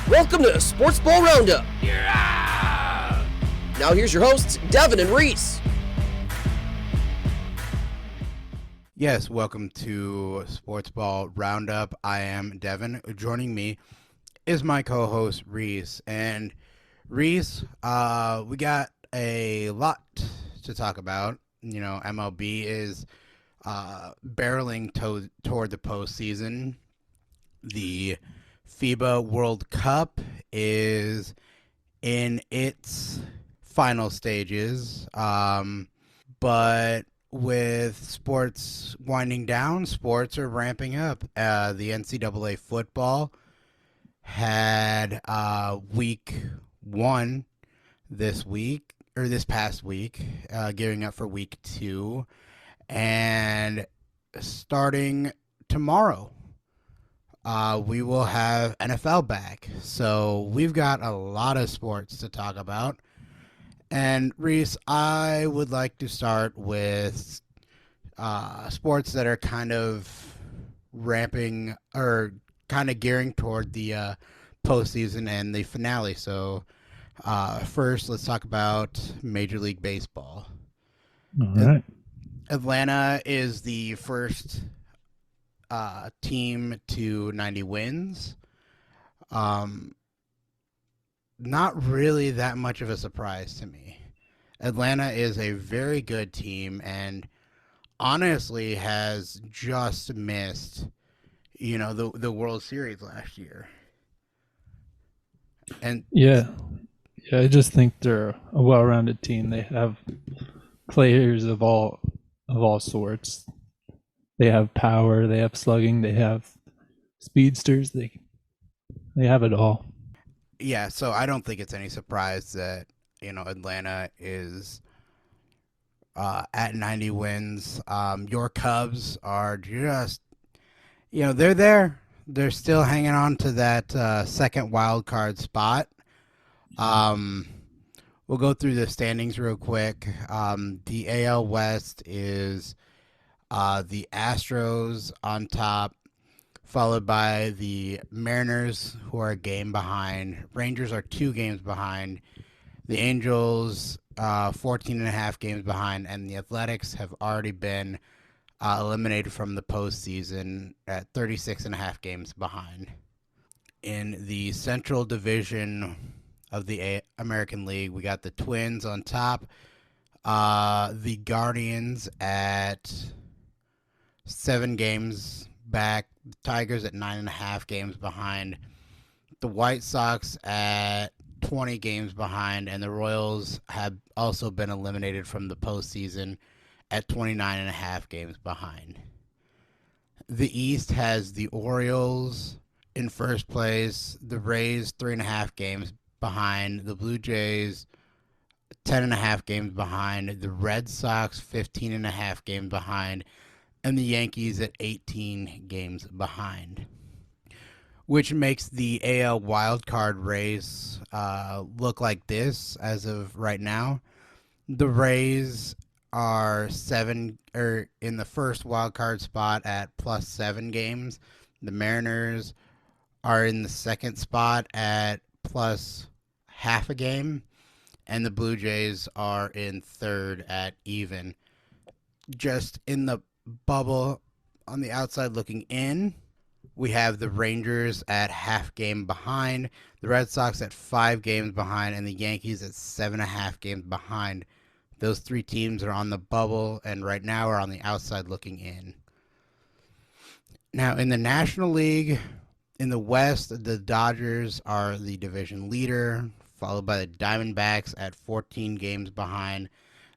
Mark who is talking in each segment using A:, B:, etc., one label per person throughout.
A: Welcome to Sportsball Roundup. Now here's your hosts, Devin and Reese.
B: Yes, welcome to Sportsball Roundup. I am Devin. Joining me is my co-host, Reese. And Reese, we got a lot to talk about. You know, MLB is barreling toward the postseason. The FIBA World Cup is in its final stages, but with sports winding down, sports are ramping up. The NCAA football had week 1 this past week, gearing up for week 2, and starting tomorrow, we will have NFL back. So we've got a lot of sports to talk about. And Reese, I would like to start with sports that are kind of ramping or kind of gearing toward the postseason and the finale. So first, let's talk about Major League Baseball.
C: All right.
B: Atlanta is the first team to 90 wins. Not really that much of a surprise to me. Atlanta is a very good team and honestly has just missed, the World Series last year. And
C: Yeah, I just think they're a well-rounded team. They have players of all sorts. They have power, they have slugging, they have speedsters. They have it all.
B: yeah, so I don't think it's any surprise that, Atlanta is at 90 wins. Your Cubs are just, they're there. They're still hanging on to that second wild card spot. We'll go through the standings real quick. The AL West is the Astros on top, followed by the Mariners, who are a game behind. Rangers are 2 games behind. The Angels, 14.5 games behind. And the Athletics have already been eliminated from the postseason at 36.5 games behind. In the Central Division of the American League, we got the Twins on top. The Guardians at 7 games back. The Tigers at 9.5 games behind. The White Sox at 20 games behind, and the Royals have also been eliminated from the postseason at 29.5 games behind. The East has the Orioles in first place, the Rays 3.5 games behind, the Blue Jays 10.5 games behind, the Red Sox 15.5 games behind, and the Yankees at 18 games behind, which makes the AL wildcard race look like this as of right now. The Rays are in the first wildcard spot at +7 games. The Mariners are in the second spot at +0.5 game, and the Blue Jays are in third at even. Just in the bubble on the outside looking in, we have the Rangers at 0.5 game behind, the Red Sox at 5 games behind, and the Yankees at 7.5 games behind. Those 3 teams are on the bubble and right now are on the outside looking in. Now, in the National League, in the West, the Dodgers are the division leader, followed by the Diamondbacks at 14 games behind,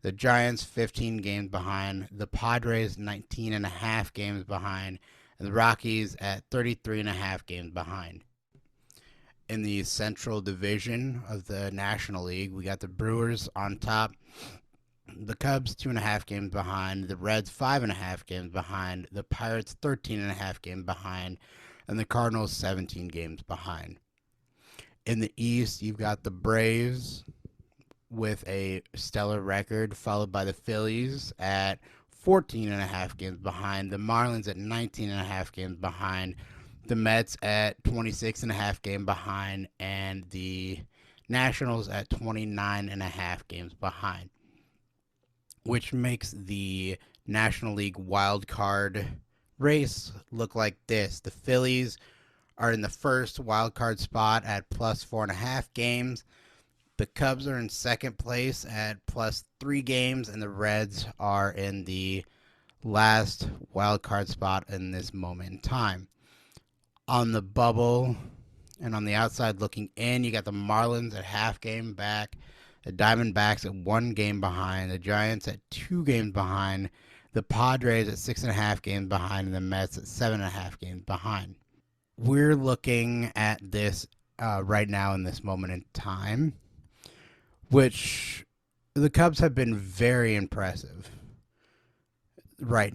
B: the Giants 15 games behind, the Padres 19.5 games behind, and the Rockies at 33.5 games behind. In the Central Division of the National League, we got the Brewers on top, the Cubs 2.5 games behind, the Reds 5.5 games behind, the Pirates 13.5 games behind, and the Cardinals 17 games behind. In the East, you've got the Braves with a stellar record, followed by the Phillies at 14.5 games behind, the Marlins at 19.5 games behind, the Mets at 26.5 game behind, and the Nationals at 29.5 games behind, which makes the National League wild card race look like this. The Phillies are in the first wild card spot at plus 4.5 games. The Cubs are in second place at plus 3 games, and the Reds are in the last wild card spot in this moment in time. On the bubble and on the outside looking in, you got the Marlins at half game back, the Diamondbacks at 1 game behind, the Giants at 2 games behind, the Padres at 6.5 games behind, and the Mets at 7.5 games behind. We're looking at this right now in this moment in time, which the Cubs have been very impressive right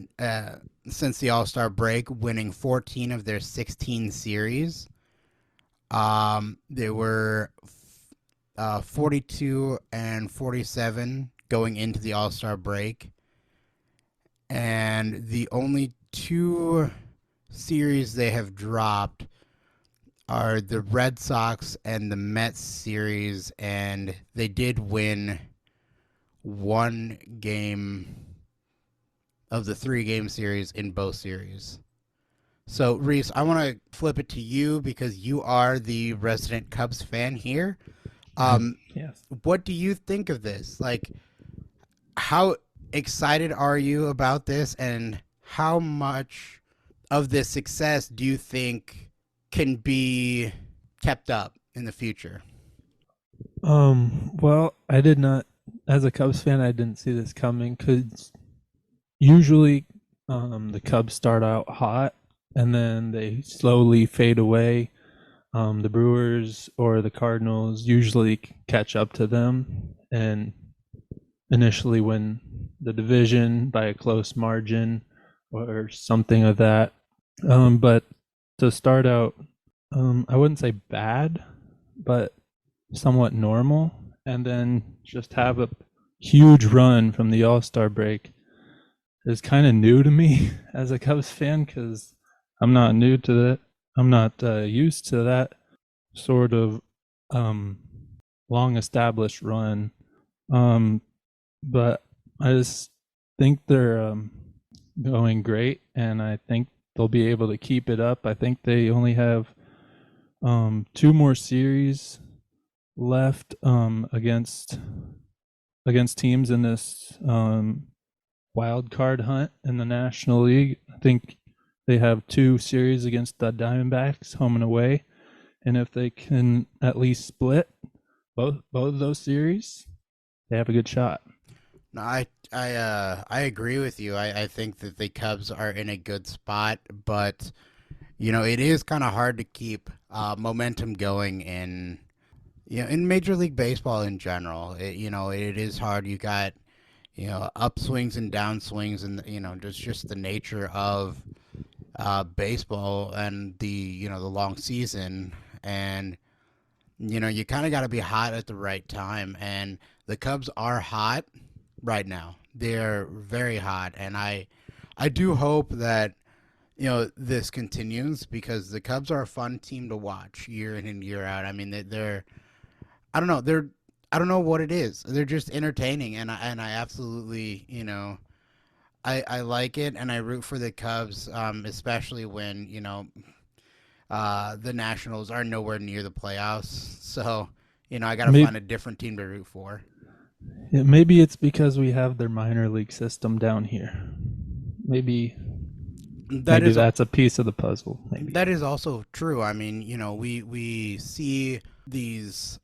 B: since the All-Star break, winning 14 of their 16 series. They were 42 and 47 going into the All-Star break, and the only 2 series they have dropped are the Red Sox and the Mets series, and they did win 1 game of the 3-game series in both series. So, Reese, I want to flip it to you because you are the resident Cubs fan here.
C: Yes.
B: What do you think of this? Like, how excited are you about this, and how much of this success do you think can be kept up in the future?
C: Well, I did not, as a Cubs fan, I didn't see this coming because usually the Cubs start out hot and then they slowly fade away. The Brewers or the Cardinals usually catch up to them and initially win the division by a close margin or something of that. But to start out, I wouldn't say bad, but somewhat normal, and then just have a huge run from the All-Star break is kind of new to me as a Cubs fan because I'm not new to that. I'm not used to that sort of long established run. But I just think they're going great, and I think they'll be able to keep it up. I think they only have 2 more series left against teams in this wild card hunt in the National League. I think they have 2 series against the Diamondbacks, home and away, and if they can at least split both of those series, they have a good shot.
B: No, I agree with you. I think that the Cubs are in a good spot, but it is kind of hard to keep momentum going in Major League Baseball in general. It is hard. You got upswings and downswings, and just the nature of baseball and the long season, and you kind of got to be hot at the right time, and the Cubs are hot right now. They're very hot, and I do hope that this continues because the Cubs are a fun team to watch year in and year out. I mean, they're I don't know, I don't know what it is. They're just entertaining, and I absolutely I like it, and I root for the Cubs, especially when the Nationals are nowhere near the playoffs. So I got to find a different team to root for.
C: Yeah, maybe it's because we have their minor league system down here. Maybe that's a piece of the puzzle. Maybe
B: that is also true. I mean, we see these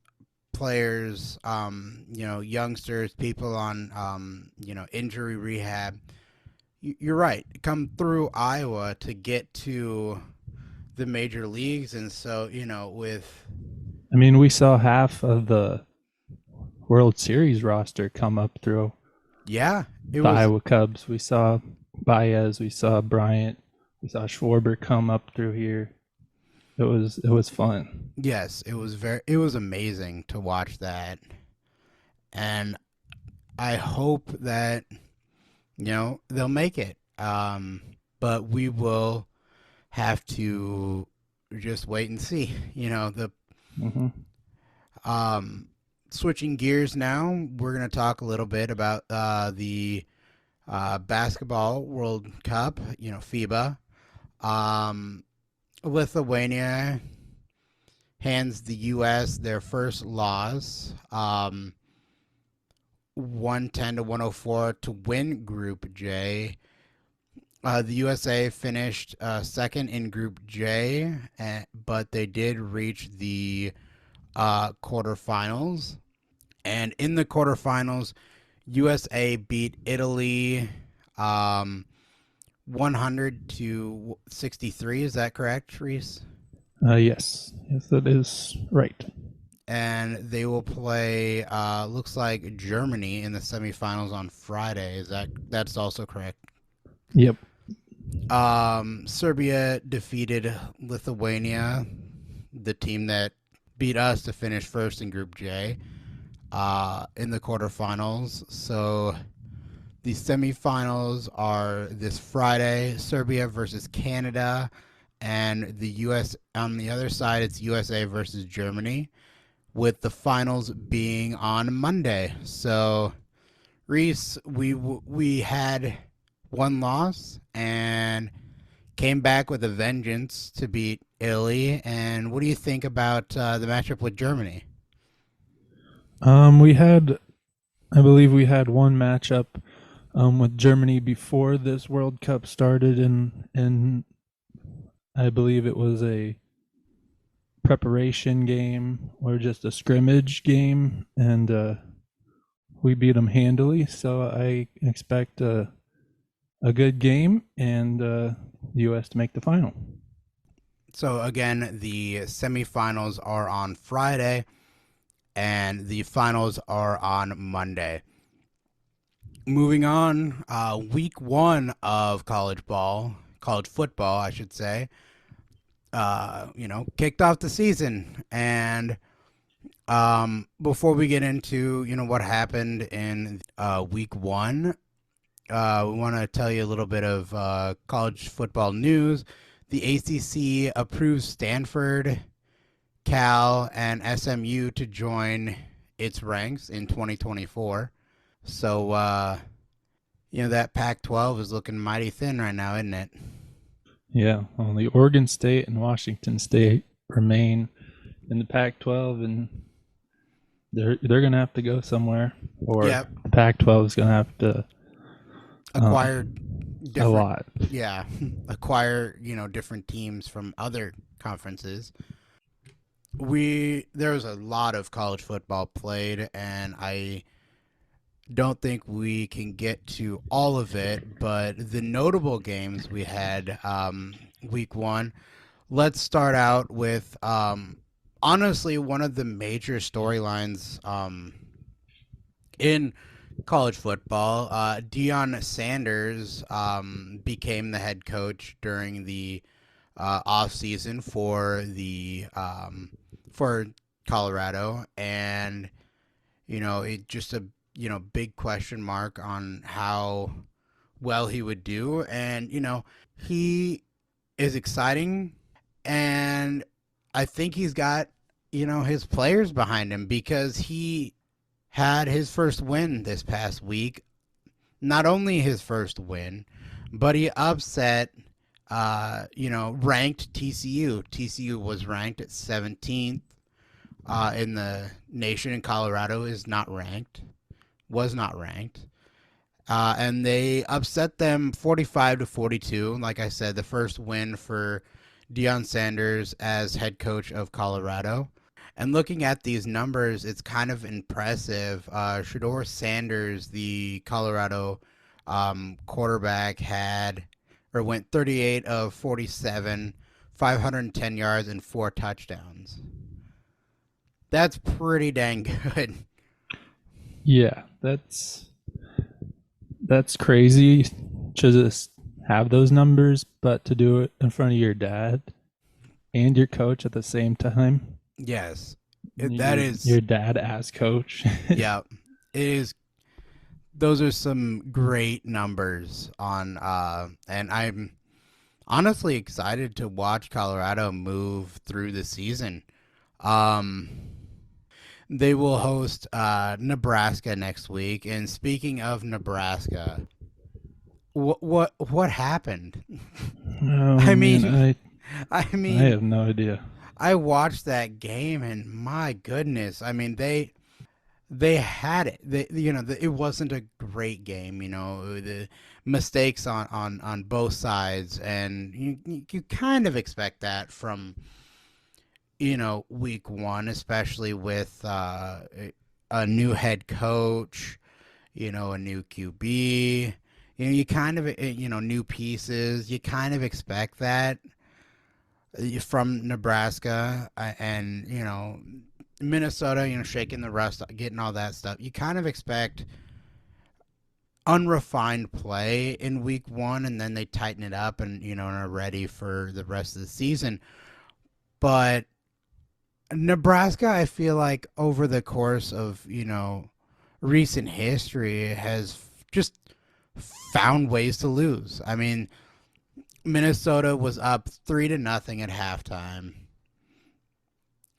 B: players, youngsters, people on injury rehab. You're right. Come through Iowa to get to the major leagues, and so we
C: saw half of the World Series roster come up through.
B: Yeah,
C: Iowa Cubs. We saw Baez, we saw Bryant, we saw Schwarber come up through here. It was fun.
B: Yes, it was amazing to watch that, and I hope that they'll make it. But we will have to just wait and see.
C: Hmm.
B: Switching gears now, we're going to talk a little bit about the Basketball World Cup, FIBA. Um, Lithuania hands the U.S. their first loss, 110 to 104 to win Group J. The USA finished second in Group J, but they did reach the quarterfinals. And in the quarterfinals, USA beat Italy 100 to 63. Is that correct, Reese?
C: Yes, that is right.
B: And they will play looks like Germany in the semifinals on Friday. That's also correct?
C: Yep.
B: Serbia defeated Lithuania, the team that beat us to finish first in Group J, in the quarterfinals. So the semifinals are this Friday: Serbia versus Canada, and the U.S. on the other side. It's USA versus Germany, with the finals being on Monday. So, Reese, we had one loss and came back with a vengeance to beat Italy. And what do you think about the matchup with Germany?
C: I believe we had one matchup with Germany before this World Cup started, and I believe it was a preparation game or just a scrimmage game, and we beat them handily. So I expect a good game and the U.S. to make the final.
B: So again, the semifinals are on Friday, and the finals are on Monday. Moving on, week one of college football, I should say, kicked off the season. And before we get into, what happened in week one, we want to tell you a little bit of college football news. The ACC approves Stanford, Cal, and SMU to join its ranks in 2024. So, that Pac-12 is looking mighty thin right now, isn't it?
C: Yeah, only Oregon State and Washington State remain in the Pac-12, and they're gonna have to go somewhere, or
B: Yep.
C: the Pac-12 is gonna have to
B: Acquire
C: a lot.
B: Yeah, acquire different teams from other conferences. There was a lot of college football played, and I don't think we can get to all of it, but the notable games we had week one. Let's start out with honestly one of the major storylines in college football. Deion Sanders became the head coach during the off season for Colorado, and it just a big question mark on how well he would do. And he is exciting, and I think he's got his players behind him, because he had his first win this past week. Not only his first win, but he upset ranked TCU. TCU was ranked at 17th in the nation, and Colorado was not ranked. And they upset them 45 to 42. Like I said, the first win for Deion Sanders as head coach of Colorado. And looking at these numbers, it's kind of impressive. Shedeur Sanders, the Colorado quarterback, went 38 of 47, 510 yards, and 4 touchdowns. That's pretty dang good.
C: Yeah, that's crazy to just have those numbers, but to do it in front of your dad and your coach at the same time.
B: Yes,
C: that is your dad as coach.
B: Yeah, it is. Those are some great numbers on, and I'm honestly excited to watch Colorado move through the season. Um, they will host Nebraska next week. And speaking of Nebraska, what happened?
C: Oh
B: I
C: man,
B: mean, I
C: I
B: mean,
C: have no idea.
B: I watched that game, and my goodness, I mean they had it. It wasn't a great game. The mistakes on both sides, and you kind of expect that from week one, especially with a new head coach, a new QB. You kind of new pieces. You kind of expect that from Nebraska, and Minnesota, shaking the rust, getting all that stuff. You kind of expect unrefined play in week one, and then they tighten it up and and are ready for the rest of the season. But Nebraska, I feel like over the course of recent history has just found ways to lose. I mean, Minnesota was up 3-0 at halftime,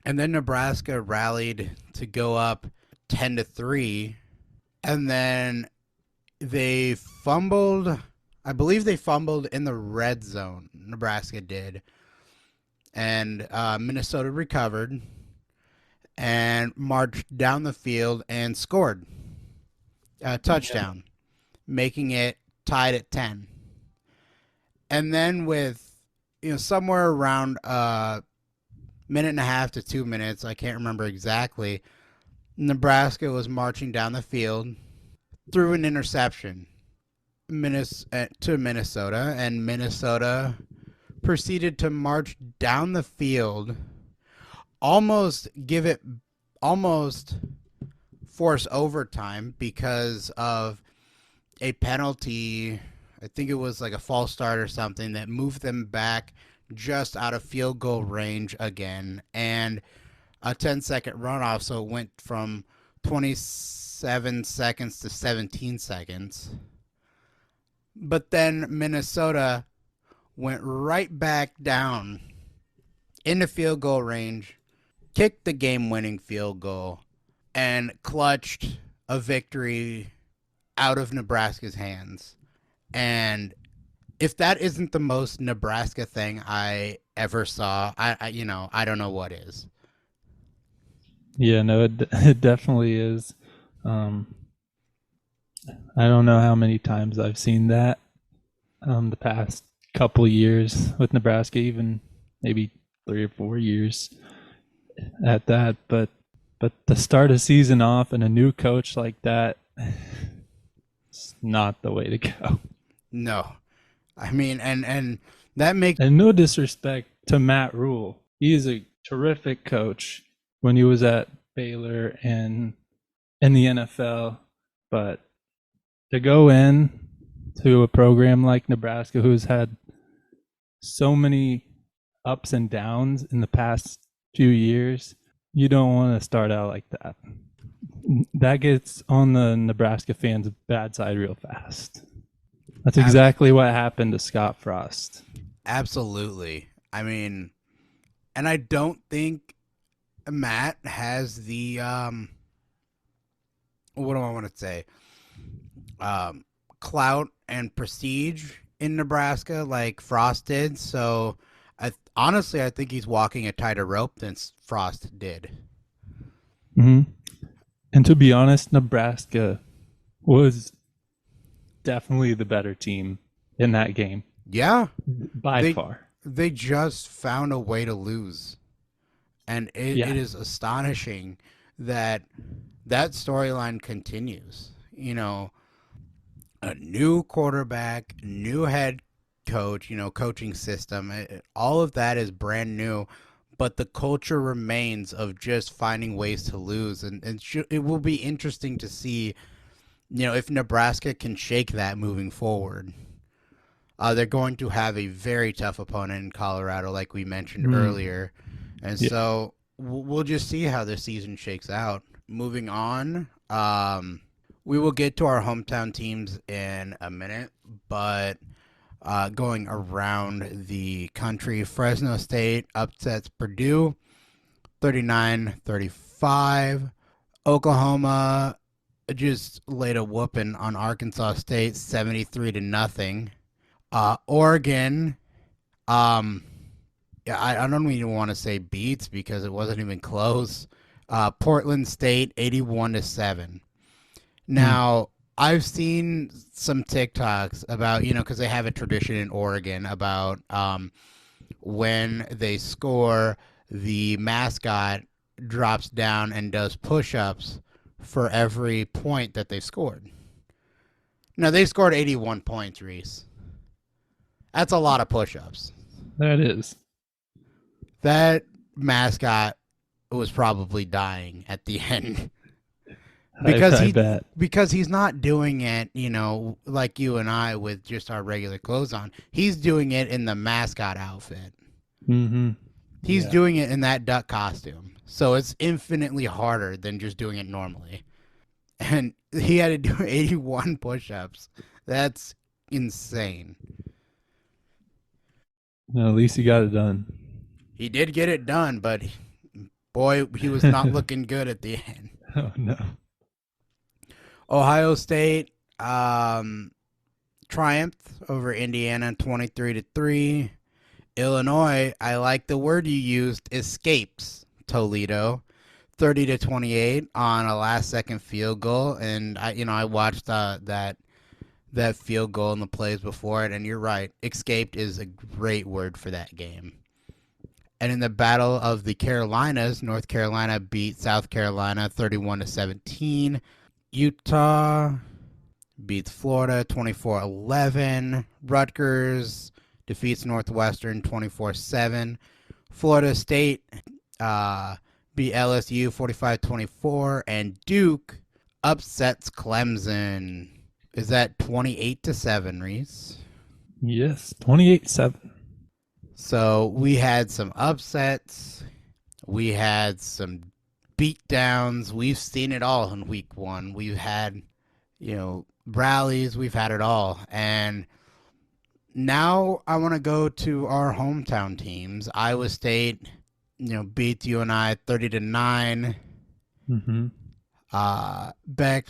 B: and then Nebraska rallied to go up 10-3, and then they fumbled. I believe they fumbled in the red zone. Nebraska did, and Minnesota recovered and marched down the field and scored a touchdown, making it tied at 10. And then with somewhere around a minute and a half to 2 minutes, I can't remember exactly, Nebraska was marching down the field, threw an interception to Minnesota, and Minnesota proceeded to march down the field, almost force overtime because of a penalty. I think it was like a false start or something that moved them back just out of field goal range again, and a 10-second runoff, so it went from 27 seconds to 17 seconds. But then Minnesota went right back down into field goal range, kicked the game-winning field goal, and clutched a victory out of Nebraska's hands. And if that isn't the most Nebraska thing I ever saw, I don't know what is.
C: Yeah, no, it definitely is. Um, I don't know how many times I've seen that the past couple years with Nebraska, even maybe 3 or 4 years at that. But to start a season off and a new coach like that, it's not the way to go.
B: No, I mean, and that makes
C: And no disrespect to Matt Rule, he is a terrific coach when he was at Baylor and in the NFL, but to go in to a program like Nebraska, who's had so many ups and downs in the past few years, you don't want to start out like that. That gets on the Nebraska fans' bad side real fast. That's exactly what happened to Scott Frost.
B: Absolutely. I mean, and I don't think Matt has the what do I want to say? Clout and prestige in Nebraska like Frost did. So, honestly, I think he's walking a tighter rope than Frost did.
C: Mm-hmm. And to be honest, Nebraska was definitely the better team in that game.
B: Yeah,
C: By far.
B: They just found a way to lose. And it is astonishing that storyline continues. A new quarterback, new head coach, coaching system, all of that is brand new, but the culture remains of just finding ways to lose. And it will be interesting to see, if Nebraska can shake that moving forward. They're going to have a very tough opponent in Colorado, like we mentioned earlier. And so we'll just see how the season shakes out. Moving on, we will get to our hometown teams in a minute, but going around the country. Fresno State upsets Purdue 39-35. Oklahoma just laid a whooping on Arkansas State 73-0. Oregon, um, yeah, I don't even want to say beats because it wasn't even close. Portland State 81-7.
C: Mm.
B: Now, I've seen some TikToks about, because they have a tradition in Oregon about when they score, the mascot drops down and does push-ups for every point that they scored. Now, they scored 81 points, Reese. That's a lot of push-ups.
C: That is.
B: That mascot was probably dying at the end.
C: I bet.
B: Because he's not doing it, like you and I with just our regular clothes on. He's doing it in the mascot outfit.
C: Mm-hmm.
B: He's
C: Yeah.
B: doing it in that duck costume. So it's infinitely harder than just doing it normally. And he had to do 81 push-ups. That's insane.
C: No, at least he got it done.
B: He did get it done, but boy, he was not looking good at the end.
C: Oh no.
B: Ohio State triumphed over Indiana 23-3. Illinois, I like the word you used, escapes Toledo 30-28 on a last-second field goal, and I watched that field goal and the plays before it, and you're right, escaped is a great word for that game. And in the Battle of the Carolinas, North Carolina beat South Carolina 31-17. Utah beats Florida 24-11. Rutgers defeats Northwestern 24-7. Florida State beat LSU 45-24. And Duke upsets Clemson. Is that 28-7, Reese?
C: Yes, 28-7.
B: So we had some upsets. We had some beatdowns. We've seen it all in week one. We've had, rallies. We've had it all. And now I want to go to our hometown teams. Iowa State, beats UNI 30-9.
C: Mm-hmm.
B: Beck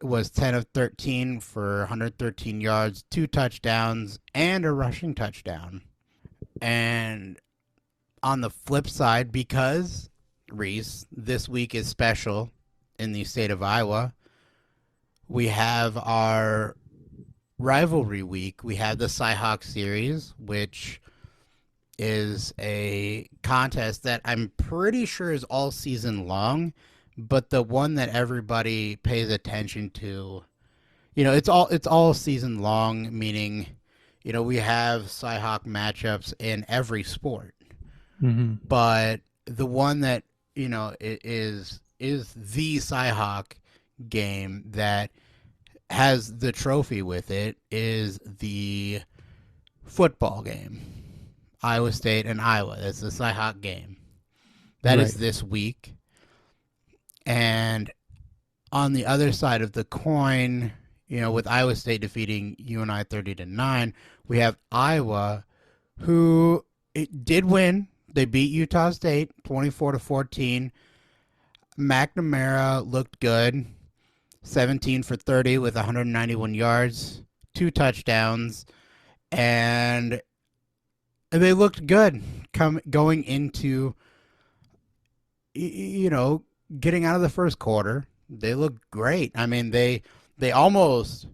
B: was 10 of 13 for 113 yards, 2 touchdowns, and a rushing touchdown. And on the flip side, because, Reese, this week is special in the state of Iowa, we have our rivalry week. We have the Cyhawk Series, which is a contest that I'm pretty sure is all season long, but the one that everybody pays attention to, it's all season long, meaning, we have Cyhawk matchups in every sport.
C: Mm-hmm.
B: But the one that, is the Cyhawk game that has the trophy with it is the football game. Iowa State and Iowa. That's the Cyhawk game. That is this week. And on the other side of the coin, with Iowa State defeating UNI 30-9, we have Iowa, who did win. They beat Utah State 24-14. McNamara looked good, 17 for 30 with 191 yards, 2 touchdowns, and they looked good going into, getting out of the first quarter. They looked great. I mean, they almost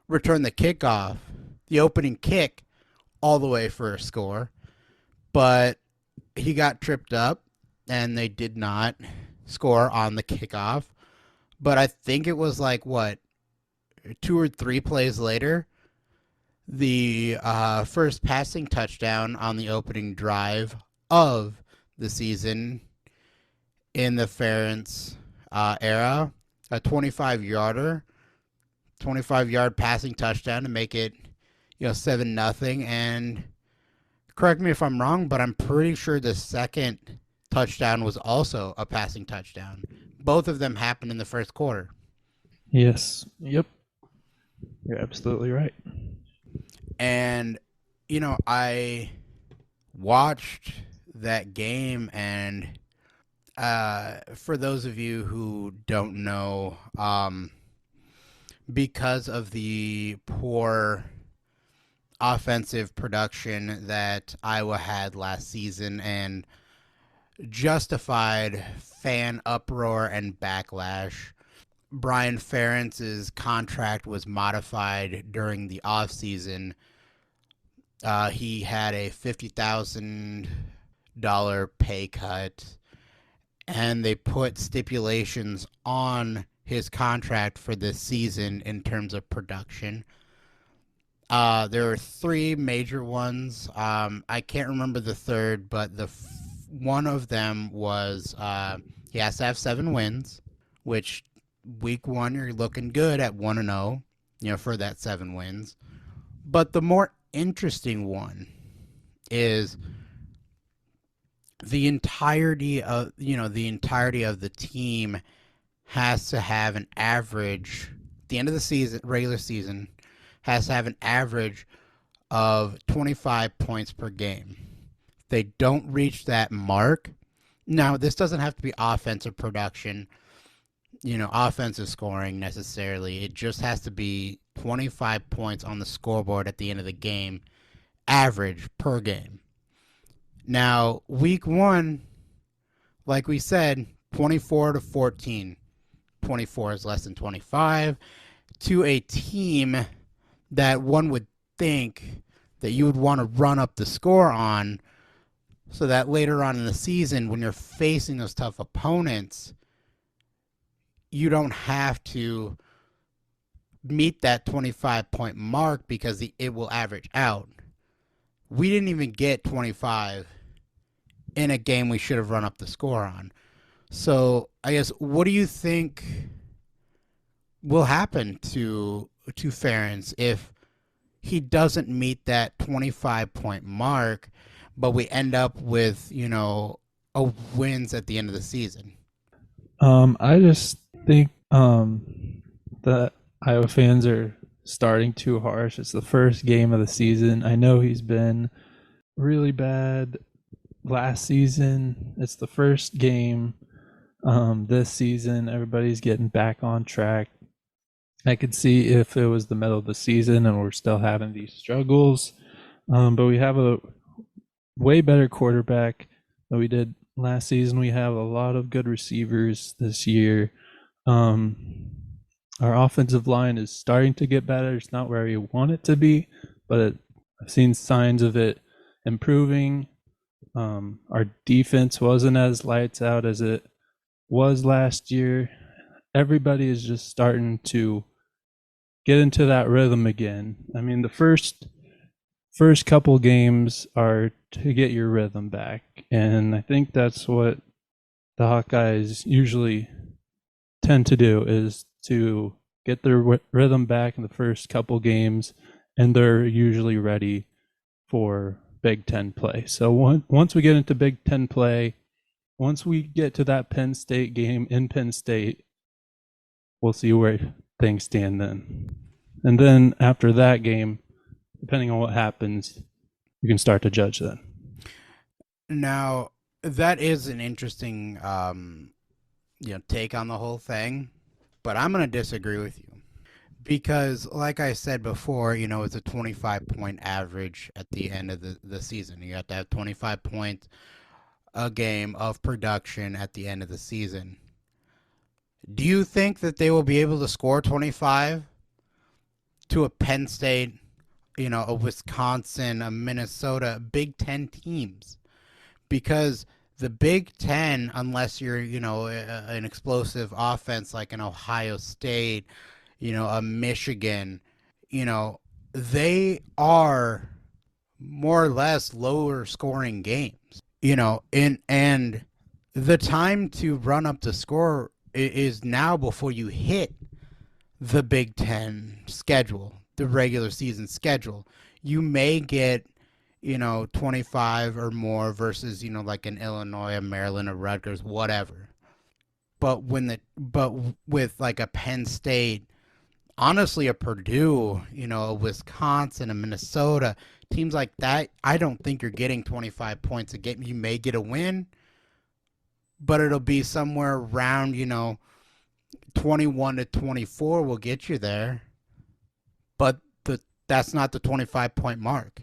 B: returned the kickoff, the opening kick, all the way for a score. But he got tripped up, and they did not score on the kickoff. But I think it was 2 or 3 plays later, the first passing touchdown on the opening drive of the season in the Ferentz era, a 25-yarder, 25-yard passing touchdown to make it, 7-0. And correct me if I'm wrong, but I'm pretty sure the second touchdown was also a passing touchdown. Both of them happened in the first quarter.
C: Yes. Yep. You're absolutely right.
B: And, I watched that game, and for those of you who don't know, because of the poor offensive production that Iowa had last season and justified fan uproar and backlash, Brian Ferentz's contract was modified during the offseason. He had a $50,000 pay cut, and they put stipulations on his contract for this season in terms of production. There were three major ones. I can't remember the third, but one of them was he has to have 7 wins, which week 1 you're looking good at 1-0, for that 7 wins. But the more interesting one is the entirety of the team has to have an average at the end of the season, regular season, has to have an average of 25 points per game. If they don't reach that mark, now this doesn't have to be offensive production, offensive scoring necessarily. It just has to be 25 points on the scoreboard at the end of the game, average per game. Now, week 1, like we said, 24-14. 24 is less than 25 to a team that one would think that you would want to run up the score on, so that later on in the season, when you're facing those tough opponents, you don't have to meet that 25-point mark because it will average out. We didn't even get 25 in a game we should have run up the score on. So I guess, what do you think will happen to Ferentz if he doesn't meet that 25-point mark, but we end up with, wins at the end of the season?
C: I just think that Iowa fans are starting too harsh. It's the first game of the season. I know he's been really bad last season. It's the first game this season. Everybody's getting back on track. I could see if it was the middle of the season and we're still having these struggles, but we have a way better quarterback than we did last season. We have a lot of good receivers this year. Our offensive line is starting to get better. It's not where we want it to be, but I've seen signs of it improving. Our defense wasn't as lights out as it was last year. Everybody is just starting to get into that rhythm again. I mean, the first couple games are to get your rhythm back, and I think that's what the Hawkeyes usually tend to do, is to get their rhythm back in the first couple games, and they're usually ready for Big Ten play. So once we get into Big Ten play, once we get to that Penn State game in Penn State, we'll see where things stand then. And then after that game, depending on what happens, you can start to judge then.
B: Now, that is an interesting take on the whole thing, but I'm going to disagree with you. Because, like I said before, it's a 25-point average at the end of the season. You have to have 25 points a game of production at the end of the season. Do you think that they will be able to score 25 to a Penn State, a Wisconsin, a Minnesota, Big Ten teams? Because the Big Ten, unless you're, an explosive offense like an Ohio State, a Michigan, they are more or less lower scoring games, and the time to run up the score is now before you hit the Big Ten schedule, the regular season schedule. You may get, 25 or more versus, like an Illinois, a Maryland, a Rutgers, whatever. But with like a Penn State, honestly, a Purdue, a Wisconsin, a Minnesota, teams like that, I don't think you're getting 25 points a game. You may get a win, but it'll be somewhere around, 21 to 24 will get you there. But that's not the 25-point mark.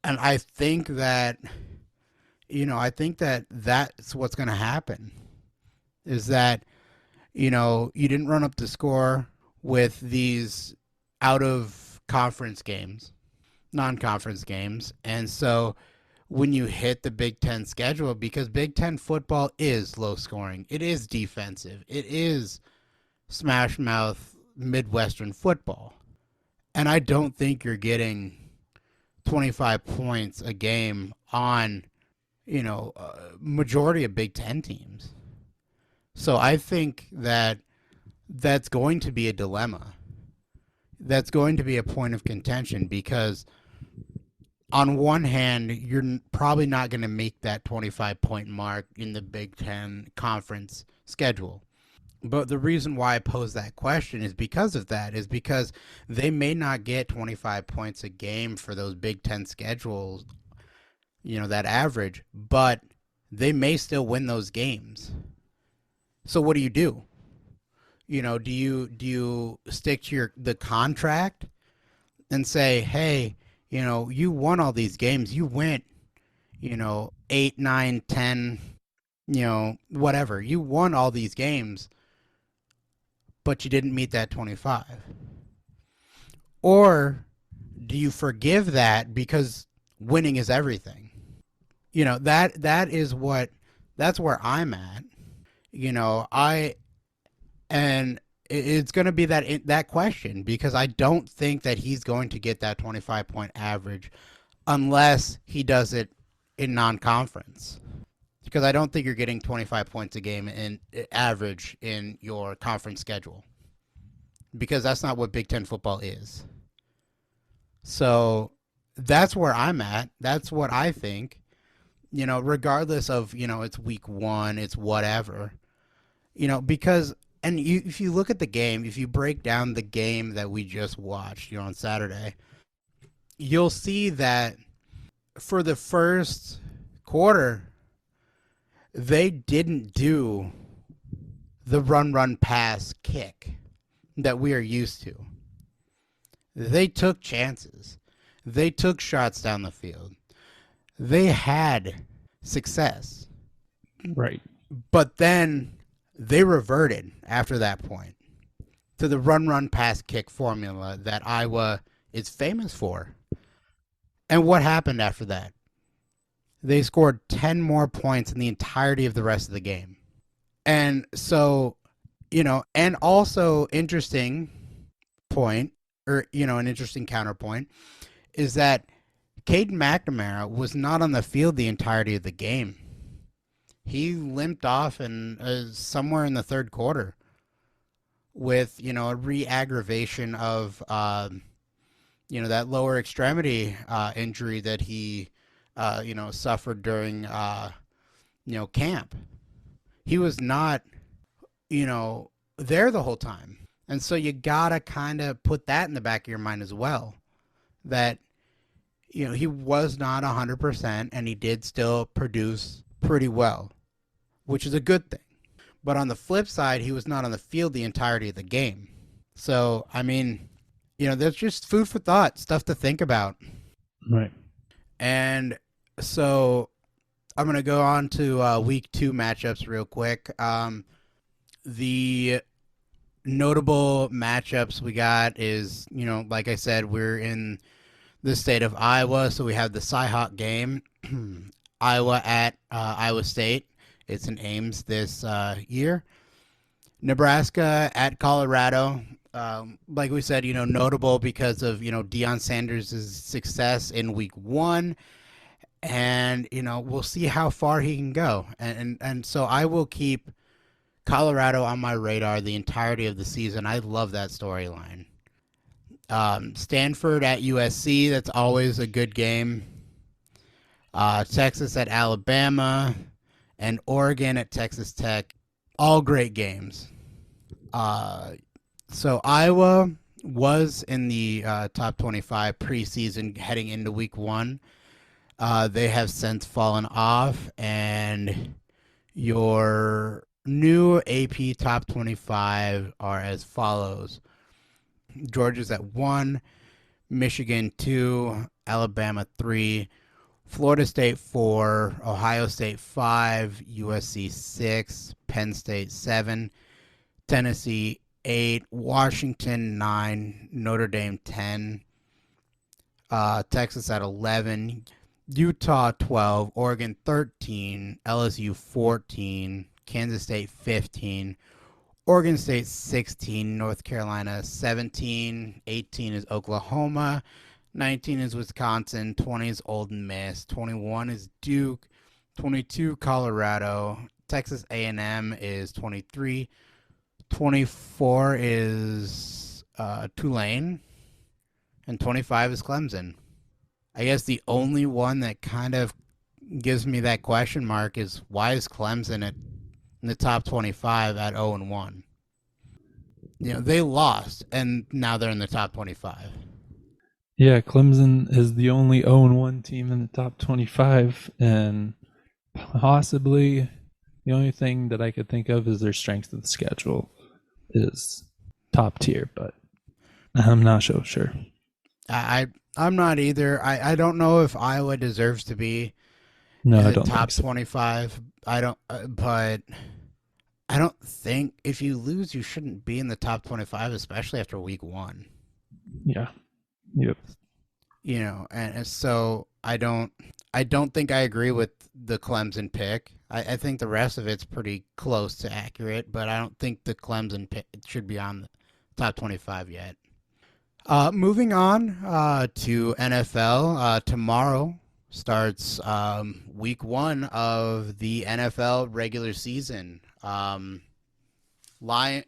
B: And I think that, that's what's going to happen is that, you didn't run up the score with these out of conference games, non-conference games. And so when you hit the Big Ten schedule, because Big Ten football is low scoring, it is defensive, it is smash mouth Midwestern football. And I don't think you're getting 25 points a game on, majority of Big Ten teams. So I think that that's going to be a dilemma. That's going to be a point of contention because on one hand, you're probably not going to make that 25-point mark in the Big Ten conference schedule. But the reason why I pose that question is because of that, is because they may not get 25 points a game for those Big Ten schedules, that average, but they may still win those games. So what do you do? Do you stick to the contract and say, hey, you won all these games. You went, 8, 9, 10, whatever. You won all these games, but you didn't meet that 25. Or do you forgive that because winning is everything? That's where I'm at. And it's going to be that question because I don't think that he's going to get that 25-point average unless he does it in non-conference. Because I don't think you're getting 25 points a game in average in your conference schedule. Because that's not what Big Ten football is. So that's where I'm at. That's what I think. Regardless of, it's week 1, it's whatever. Because, and if you look at the game, if you break down the game that we just watched, on Saturday, you'll see that for the first quarter, they didn't do the run, pass, kick that we are used to. They took chances. They took shots down the field. They had success.
C: Right.
B: But then they reverted after that point to the run, pass, kick formula that Iowa is famous for. And what happened after that? They scored 10 more points in the entirety of the rest of the game. And so, and also interesting point, or, an interesting counterpoint, is that Caden McNamara was not on the field the entirety of the game. He limped off and somewhere in the third quarter with, a re-aggravation of, that lower extremity injury that he, suffered during, camp. He was not, there the whole time. And so you got to kind of put that in the back of your mind as well, that, he was not 100% and he did still produce pretty well, which is a good thing. But on the flip side, he was not on the field the entirety of the game. So, I mean, there's just food for thought, stuff to think about.
C: Right.
B: And so I'm going to go on to week 2 matchups real quick. The notable matchups we got is, like I said, we're in the state of Iowa, so we have the Cyhawk game, Iowa at Iowa State. It's in Ames this year. Nebraska at Colorado. Like we said, notable because of, Deion Sanders' success in week 1. And, we'll see how far he can go. And so I will keep Colorado on my radar the entirety of the season. I love that storyline. Stanford at USC, that's always a good game. Texas at Alabama and Oregon at Texas Tech, all great games. So Iowa was in the top 25 preseason heading into week one. They have since fallen off, and your new AP top 25 are as follows: Georgia's at 1, Michigan 2, Alabama 3, Florida State 4, Ohio State 5, USC 6, Penn State 7, Tennessee 8, Washington 9, Notre Dame 10, Texas at 11, Utah 12, Oregon 13, LSU 14, Kansas State 15, Oregon State 16, North Carolina 17, 18 is Oklahoma, 19 is Wisconsin, 20 is Old Miss, 21 is Duke, 22 Colorado, Texas A&M is 23, 24 is Tulane, and 25 is Clemson. I guess the only one that kind of gives me that question mark is why is Clemson in the top 25 at 0-1? They lost, and now they're in the top 25.
C: Yeah, Clemson is the only 0-1 team in the top 25, and possibly the only thing that I could think of is their strength of the schedule is top tier, but I'm not so sure.
B: I'm not either. I don't know if Iowa deserves to be
C: No,
B: in
C: I
B: the
C: don't
B: top
C: think so.
B: 25. I don't, but I don't think if you lose, you shouldn't be in the top 25, especially after week one.
C: Yeah. Yep.
B: And so I don't think I agree with the Clemson pick. I think the rest of it's pretty close to accurate, but I don't think the Clemson pick should be on the top 25 yet. Moving on to NFL. Tomorrow starts week one of the NFL regular season.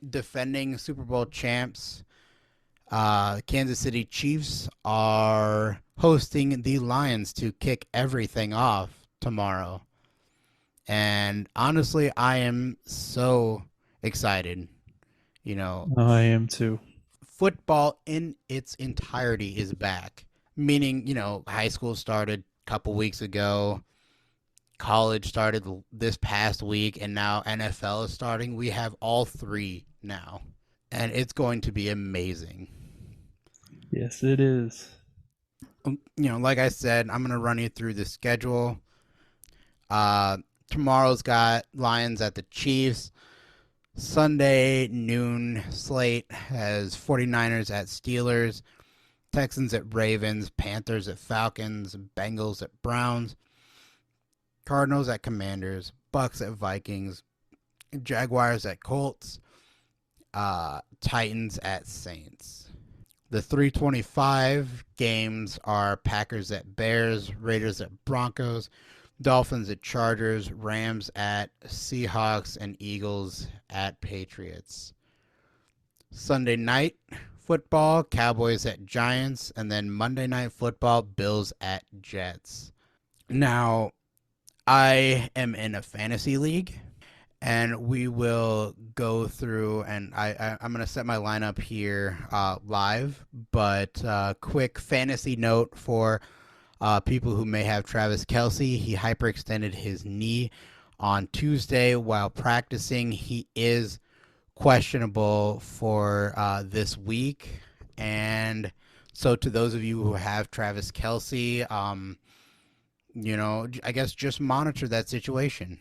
B: Defending Super Bowl champs, Kansas City Chiefs are hosting the Lions to kick everything off tomorrow. And honestly, I am so excited.
C: I am too.
B: Football in its entirety is back. Meaning, high school started a couple weeks ago, college started this past week, and now NFL is starting. We have all three now, and it's going to be amazing.
C: Yes, it is.
B: Like I said, I'm going to run you through the schedule. Tomorrow's got Lions at the Chiefs. Sunday noon slate has 49ers at Steelers, Texans at Ravens, Panthers at Falcons, Bengals at Browns, Cardinals at Commanders, Bucks at Vikings, Jaguars at Colts, Titans at Saints. The 325 games are Packers at Bears, Raiders at Broncos, Dolphins at Chargers, Rams at Seahawks, and Eagles at Patriots. Sunday night football, Cowboys at Giants, and then Monday night football, Bills at Jets. Now, I am in a fantasy league, and we will go through, and I'm going to set my lineup here live, but quick fantasy note for people who may have Travis Kelce. He hyperextended his knee on Tuesday while practicing. He is questionable for this week. And so to those of you who have Travis Kelce, I guess just monitor that situation.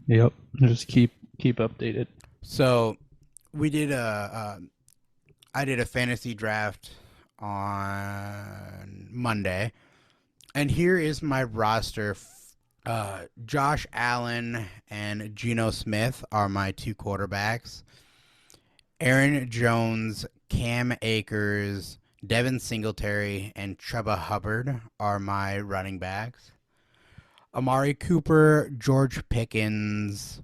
C: Yep. Just keep updated.
B: So we did I did a fantasy draft on Monday. And here is my roster. Josh Allen and Geno Smith are my two quarterbacks. Aaron Jones, Cam Akers, Devin Singletary, and Chuba Hubbard are my running backs. Amari Cooper, George Pickens,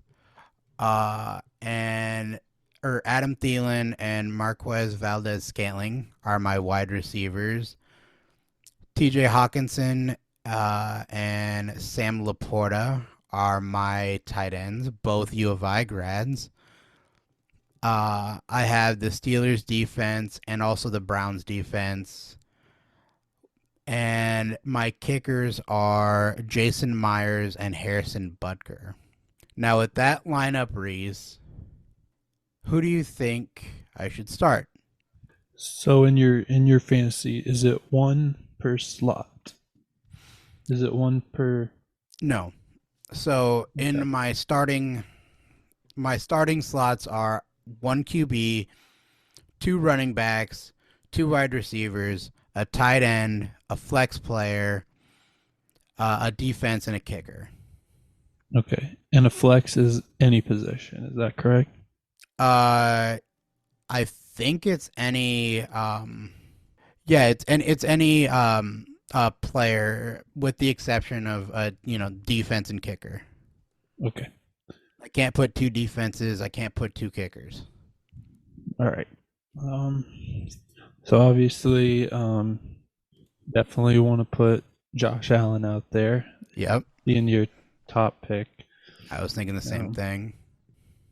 B: and Adam Thielen and Marquez Valdez-Scantling are my wide receivers. TJ Hawkinson and Sam Laporta are my tight ends, both U of I grads. I have the Steelers defense and also the Browns defense. And my kickers are Jason Myers and Harrison Butker. Now, with that lineup, Reese, who do you think I should start?
C: So in your fantasy, is it one per slot? Is it one per?
B: No. So
C: Okay.
B: in my starting slots are one QB, two running backs, two wide receivers, a tight end, a flex player, a defense, and a kicker.
C: Okay. And a flex is any position. Is that correct?
B: Uh, I think it's any yeah, it's any player with the exception of defense and kicker.
C: Okay.
B: I can't put two defenses. I can't put two kickers.
C: All right. Um, so obviously, definitely want to put Josh Allen out there,
B: Yep,
C: being your top pick.
B: I was thinking the same
C: Um,
B: thing.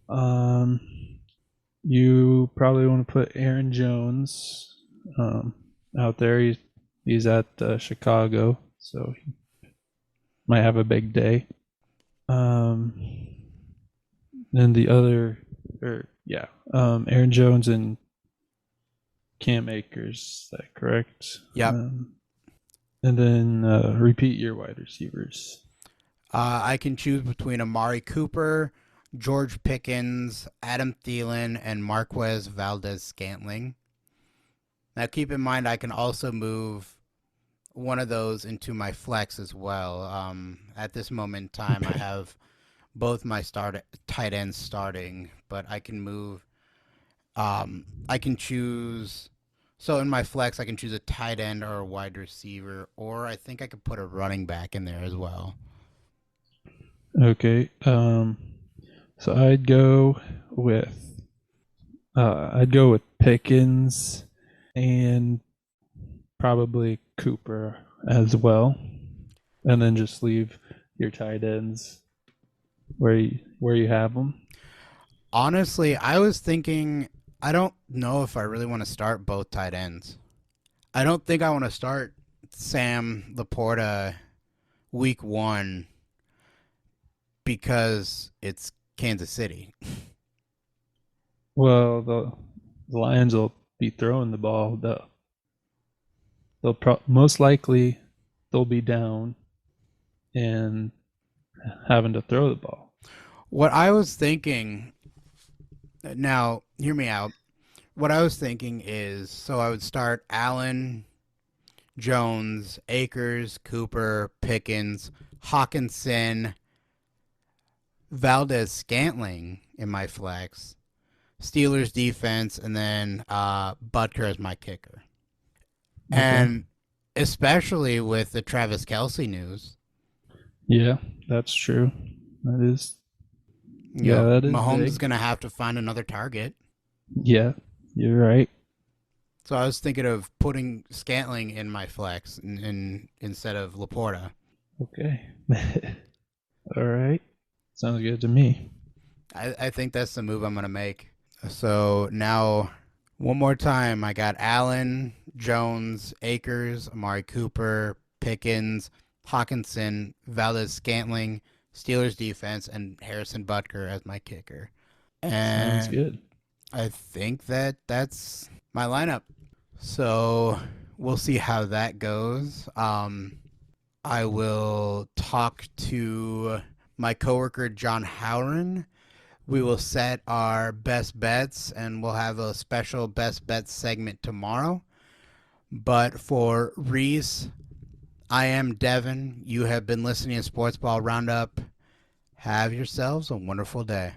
C: um, you probably want to put Aaron Jones, out there. He's at Chicago, so he might have a big day. Um, and the other, Aaron Jones and Cam Akers. Is that correct?
B: Yep.
C: And then repeat your wide receivers.
B: I can choose between Amari Cooper, George Pickens, Adam Thielen, and Marquez Valdez-Scantling. Now, keep in mind, I can also move one of those into my flex as well. At this moment in time, I have both my tight ends starting, but I can move. I can choose. So in my flex, I can choose a tight end or a wide receiver, or I think I could put a running back in there as well.
C: Okay. So I'd go with Pickens and probably Cooper as well, and then just leave your tight ends where you have them.
B: Honestly, I was thinking. I don't know if I really want to start both tight ends. I don't think I want to start Sam Laporta week 1 because it's Kansas City.
C: Well, the Lions will be throwing the ball. Most likely they'll be down and having to throw the ball.
B: What I was thinking, now hear me out. What I was thinking is, so I would start Allen, Jones, Akers, Cooper, Pickens, Hawkinson, Valdez-Scantling in my flex, Steelers defense, and then Butker as my kicker.
C: Okay.
B: And especially with the Travis Kelce news,
C: Yeah, that's true. That is. Yeah, that is
B: Mahomes
C: big.
B: is going to have to find another target.
C: Yeah, you're right.
B: So I was thinking of putting Scantling in my flex instead of Laporta.
C: Okay. All right. Sounds good to me.
B: I think that's the move I'm going to make. So now, one more time, I got Allen, Jones, Akers, Amari Cooper, Pickens, Hawkinson, Valdez-Scantling, Steelers defense, and Harrison Butker as my kicker. And
C: Sounds good.
B: I think that's my lineup. So we'll see how that goes. I will talk to my coworker John Howren. We will set our best bets, and we'll have a special best bets segment tomorrow. But for Reese, I am Devin. You have been listening to Sportsball Roundup. Have yourselves a wonderful day.